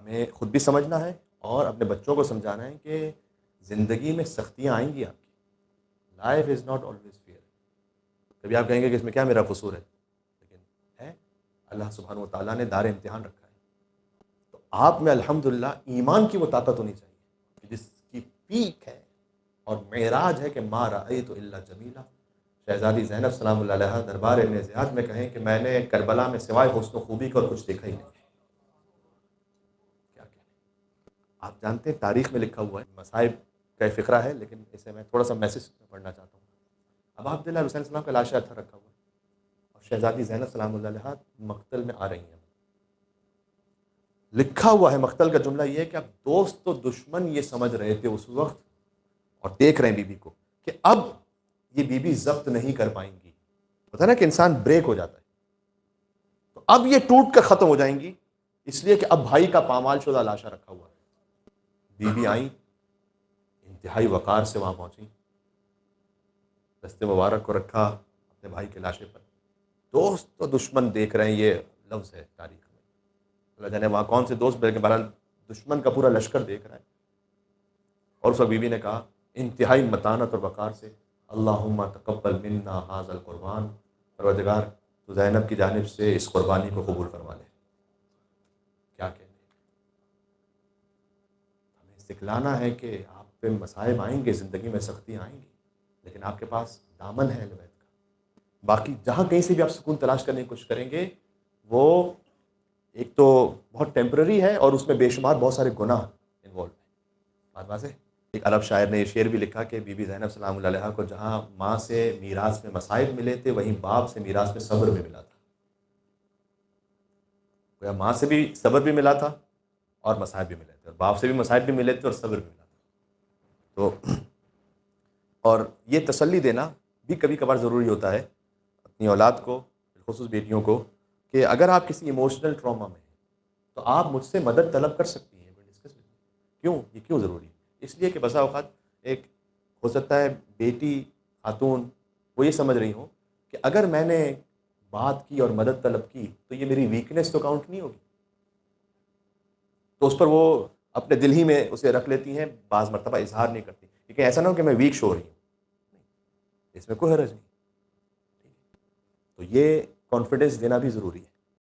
ہمیں خود بھی سمجھنا ہے اور اپنے بچوں کو سمجھانا ہے کہ زندگی میں سختیاں آئیں گی آپ کی. Life is not always fair. کبھی آپ کہیں گے کہ اس میں کیا میرا قصور ہے، لیکن ہے اللہ سبحانہ و تعالیٰ نے دار امتحان رکھا ہے. تو آپ میں الحمدللہ ایمان کی وہ طاقت ہونی چاہیے کہ جس کی پیک ہے اور معراج ہے کہ ما رأیت الا جمیلا. شہزادی زینب سلام اللہ علیہا دربار ابن زیاد میں کہیں کہ میں نے کربلا میں سوائے حسن و خوبی کا اور کچھ دیکھا ہی نہیں. کیا کہنے. آپ جانتے ہیں تاریخ میں لکھا ہوا ہے، مصائب کا ایک فقرہ ہے لیکن اسے میں تھوڑا سا میسج پڑھنا چاہتا ہوں. اب عبداللہ حسین السلام کا لاشا تھا رکھا ہوا اور شہزادی زینب سلام اللہ علیہا مقتل میں آ رہی ہیں. لکھا ہوا ہے مقتل کا جملہ یہ ہے کہ اب دوست و دشمن یہ سمجھ رہے تھے اس وقت اور دیکھ رہے ہیں بی بی کو کہ اب یہ بی بی ضبط نہیں کر پائیں گی. پتہ نا کہ انسان بریک ہو جاتا ہے، تو اب یہ ٹوٹ کر ختم ہو جائیں گی، اس لیے کہ اب بھائی کا پامال شدہ لاشا رکھا ہوا ہے. بی بی آئیں، انتہائی وقار سے وہاں پہنچیں، دست مبارک کو رکھا اپنے بھائی کے لاشے پر. دوست و دشمن دیکھ رہے ہیں، یہ لفظ ہے تاریخ میں. اللہ جانے وہاں کون سے دوست، بلکہ بہرحال دشمن کا پورا لشکر دیکھ رہا ہے. اور اس وقت بی بی نے کہا انتہائی متانت اور وقار سے، اللہم تقبل منا ھذا القربان. پروردگار تو زینب کی جانب سے اس قربانی کو قبول فرما لے. کیا کہنے. ہمیں سکھلانا ہے کہ آپ پہ مصائب آئیں گے، زندگی میں سختیاں آئیں گی، لیکن آپ کے پاس دامن ہے اہل بیت کا. باقی جہاں کہیں سے بھی آپ سکون تلاش کرنے کی کوشش کریں گے، وہ ایک تو بہت ٹیمپرری ہے اور اس میں بے شمار بہت سارے گناہ انوالو ہیں. بات واضح. ایک عرب شاعر نے یہ شعر بھی لکھا کہ بی بی زینب سلام اللہ علیہا کو جہاں ماں سے میراث میں مصائب ملے تھے، وہیں باپ سے میراث میں صبر بھی ملا تھا. گویا ماں سے بھی صبر بھی ملا تھا اور مصائب بھی ملے تھے، اور باپ سے بھی مصائب بھی ملے تھے اور صبر بھی ملا تھا. تو اور یہ تسلی دینا بھی کبھی کبھار ضروری ہوتا ہے اپنی اولاد کو، بالخصوص بیٹیوں کو، کہ اگر آپ کسی ایموشنل ٹراما میں ہیں تو آپ مجھ سے مدد طلب کر سکتی ہیں. کیوں؟ یہ کیوں ضروری ہے؟ اس لیے کہ بسا اوقات ایک ہو سکتا ہے بیٹی خاتون وہ یہ سمجھ رہی ہوں کہ اگر میں نے بات کی اور مدد طلب کی تو یہ میری ویکنیس تو کاؤنٹ نہیں ہوگی، تو اس پر وہ اپنے دل ہی میں اسے رکھ لیتی ہیں، بعض مرتبہ اظہار نہیں کرتی، لیکن ایسا نہ ہو کہ میں ویک شو رہی ہوں. اس میں کوئی حرج نہیں. تو یہ کانفیڈنس دینا بھی ضروری ہے.